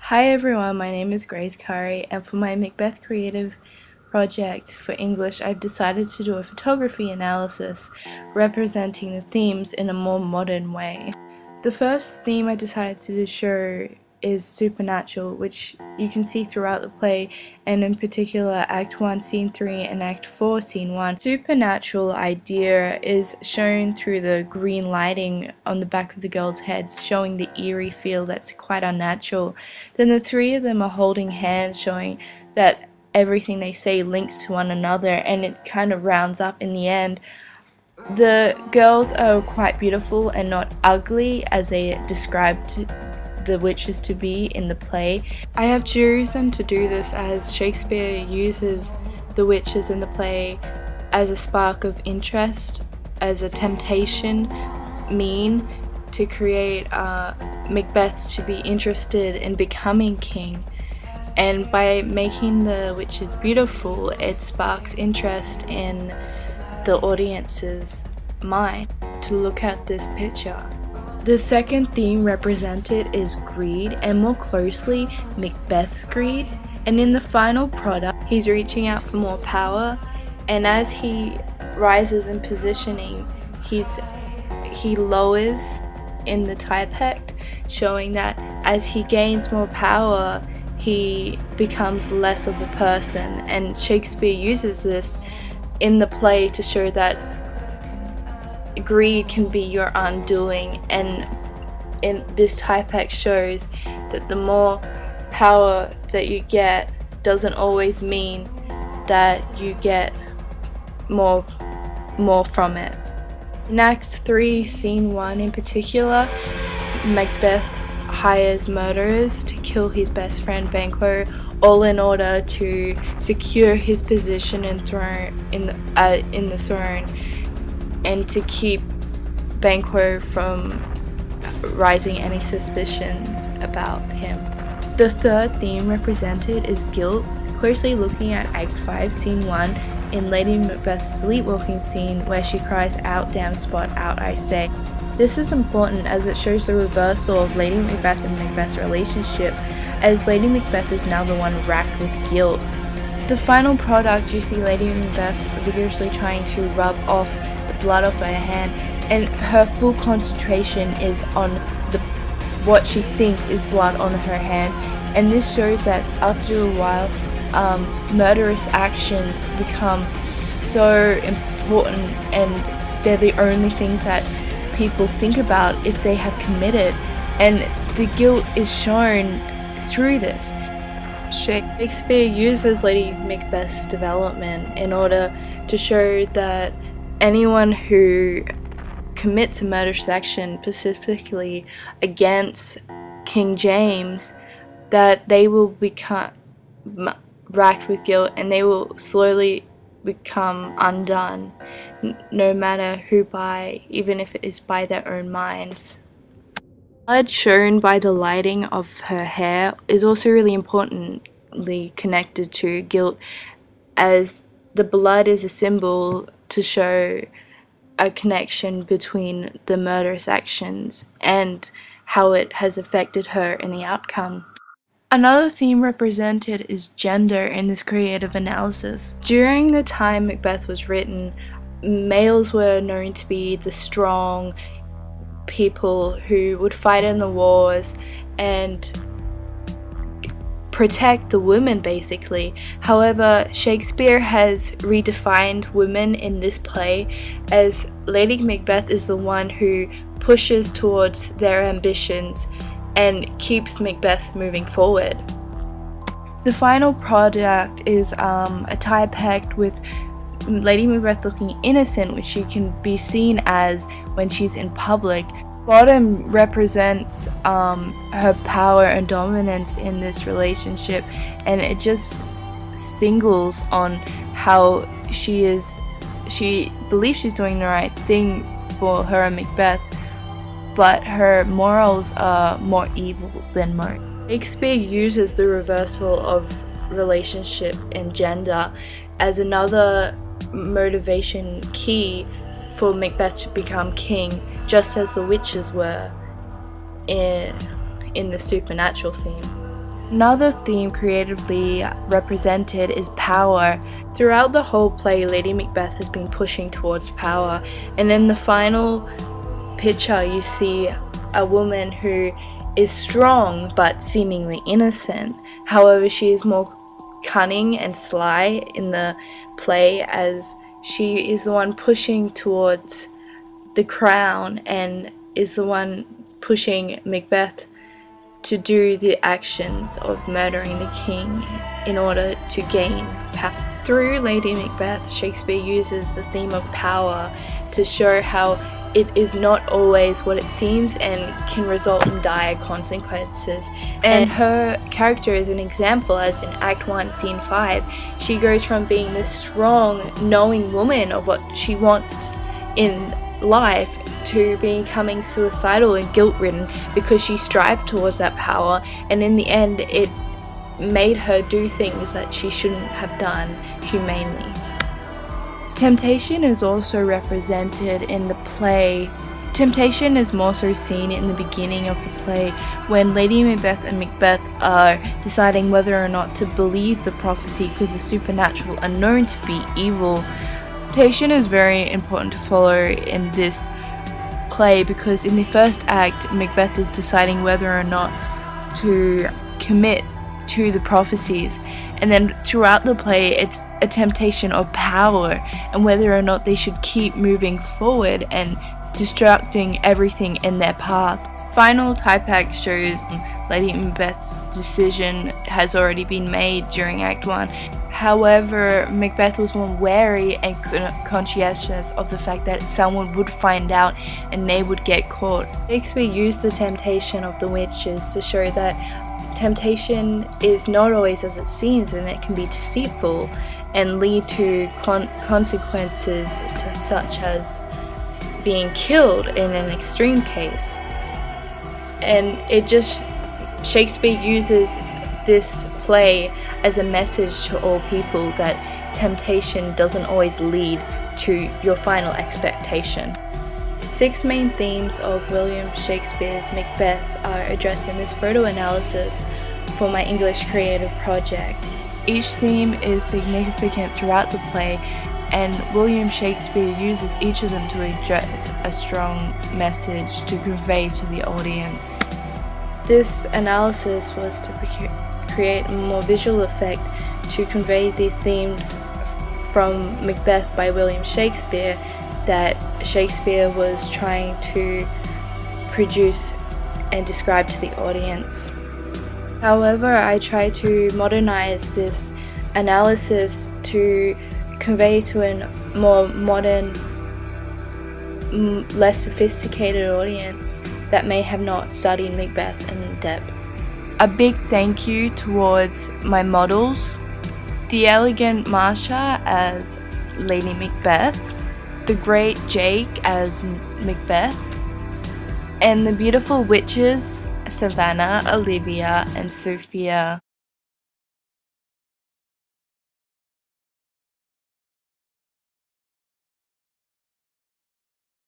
Hi everyone, my name is Grace Curry, and for my Macbeth creative project for English, I've decided to do a photography analysis representing the themes in a more modern way. The first theme I decided to show is supernatural, which you can see throughout the play, and in particular Act 1 Scene 3 and Act 4 Scene 1. Supernatural idea is shown through the green lighting on the back of the girls' heads, showing the eerie feel that's quite unnatural. Then the three of them are holding hands, showing that everything they say links to one another, and it kind of rounds up in the end. The girls are quite beautiful and not ugly as they described the witches to be in the play. I have chosen to do this as Shakespeare uses the witches in the play as a spark of interest, as a temptation mean to create Macbeth to be interested in becoming king. And by making the witches beautiful, it sparks interest in the audience's mind to look at this picture. The second theme represented is greed, and more closely Macbeth's greed. And in the final product, he's reaching out for more power, and as he rises in positioning, he lowers in the typect, showing that as he gains more power, he becomes less of a person. And Shakespeare uses this in the play to show that greed can be your undoing, and in this typect shows that the more power that you get doesn't always mean that you get more from it. In Act 3 Scene 1 in particular, Macbeth hires murderers to kill his best friend Banquo, all in order to secure his position and throne in the throne, and to keep Banquo from raising any suspicions about him. The third theme represented is guilt, closely looking at Act 5 Scene 1 in Lady Macbeth's sleepwalking scene where she cries out, "Damn spot out I say." This is important as it shows the reversal of Lady Macbeth and Macbeth's relationship, as Lady Macbeth is now the one racked with guilt. The final product, you see Lady Macbeth vigorously trying to rub off the blood off her hand, and her full concentration is on what she thinks is blood on her hand. And this shows that after a while, murderous actions become so important, and they're the only things that people think about if they have committed, and the guilt is shown through this. Shakespeare uses Lady Macbeth's development in order to show that anyone who commits a murderous action, specifically against King James, that they will become racked with guilt, and they will slowly become undone, no matter who by, even if it is by their own minds. Blood shown by the lighting of her hair is also really importantly connected to guilt, as the blood is a symbol to show a connection between the murderous actions and how it has affected her in the outcome. Another theme represented is gender in this creative analysis. During the time Macbeth was written, males were known to be the strong people who would fight in the wars and protect the women, basically. However, Shakespeare has redefined women in this play, as Lady Macbeth is the one who pushes towards their ambitions and keeps Macbeth moving forward. The final product is a typect with Lady Macbeth looking innocent, which you can be seen as when she's in public. Bottom represents her power and dominance in this relationship, and it just singles on how she believes she's doing the right thing for her and Macbeth, but her morals are more evil than most. Shakespeare uses the reversal of relationship and gender as another motivation key for Macbeth to become king, just as the witches were in the supernatural theme. Another theme creatively represented is power. Throughout the whole play, Lady Macbeth has been pushing towards power, and in the final picture you see a woman who is strong but seemingly innocent. However, she is more cunning and sly in the play, as she is the one pushing towards the crown and is the one pushing Macbeth to do the actions of murdering the king in order to gain power. Through Lady Macbeth, Shakespeare uses the theme of power to show how it is not always what it seems and can result in dire consequences. And her character is an example, as in Act 1, Scene 5, she goes from being this strong, knowing woman of what she wants in life to becoming suicidal and guilt-ridden because she strived towards that power, and in the end it made her do things that she shouldn't have done humanely. Temptation is also represented in the play. Temptation is more so seen in the beginning of the play when Lady Macbeth and Macbeth are deciding whether or not to believe the prophecy because the supernatural are known to be evil. Temptation is very important to follow in this play because in the first act, Macbeth is deciding whether or not to commit to the prophecies, and then throughout the play it's a temptation of power and whether or not they should keep moving forward and disrupting everything in their path. Final type act shows Lady Macbeth's decision has already been made during Act 1. However, Macbeth was more wary and conscientious of the fact that someone would find out and they would get caught. Shakespeare used the temptation of the witches to show that temptation is not always as it seems, and it can be deceitful and lead to consequences such as being killed in an extreme case. And Shakespeare uses this play as a message to all people that temptation doesn't always lead to your final expectation. 6 main themes of William Shakespeare's Macbeth are addressed in this photo analysis for my English creative project. Each theme is significant throughout the play, and William Shakespeare uses each of them to address a strong message to convey to the audience. This analysis was to create a more visual effect to convey the themes from Macbeth by William Shakespeare that Shakespeare was trying to produce and describe to the audience. However, I try to modernize this analysis to convey to a more modern, less sophisticated audience that may have not studied Macbeth in depth. A big thank you towards my models, the elegant Marsha as Lady Macbeth, the great Jake as Macbeth, and the beautiful witches Savannah, Olivia, and Sophia.